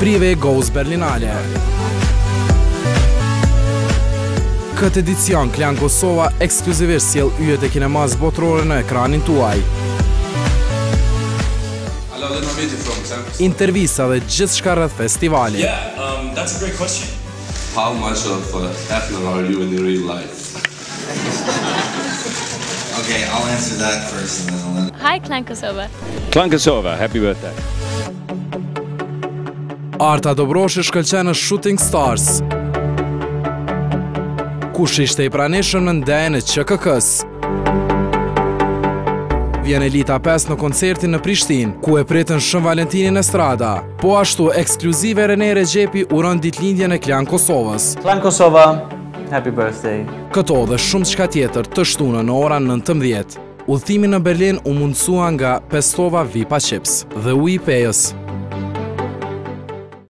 Prive Goes Berlinale. Këtë edicion Klan Kosova ekskluzivisht sjell yjet e kinemas botërore në ekranin tuaj. Intervista dhe gjithçka rreth festivalit. That's a great question. How much of Hefner are you in real life? Okay, I'll answer that first and then I'll... Hi, Klan Kosova. Klan Kosova, happy birthday. Arta Dobroshi shkëlqen në Shooting Stars. Kush ishte i pranishëm në ndajën e QKK-s? Vjen Elita 5 në koncertin në Prishtinë, ku e pritën Shën Valentinin Estrada. Po ashtu ekskluzive Rene Regjepi uron ditëlindjen e Klan Kosovës. Klan Kosova, happy birthday. Këto dhe shumë çka tjetër të shtunën në orën 19. Udhëtimi në Berlin u mundsua nga Pestova Vipa Chips dhe Ui Pejës.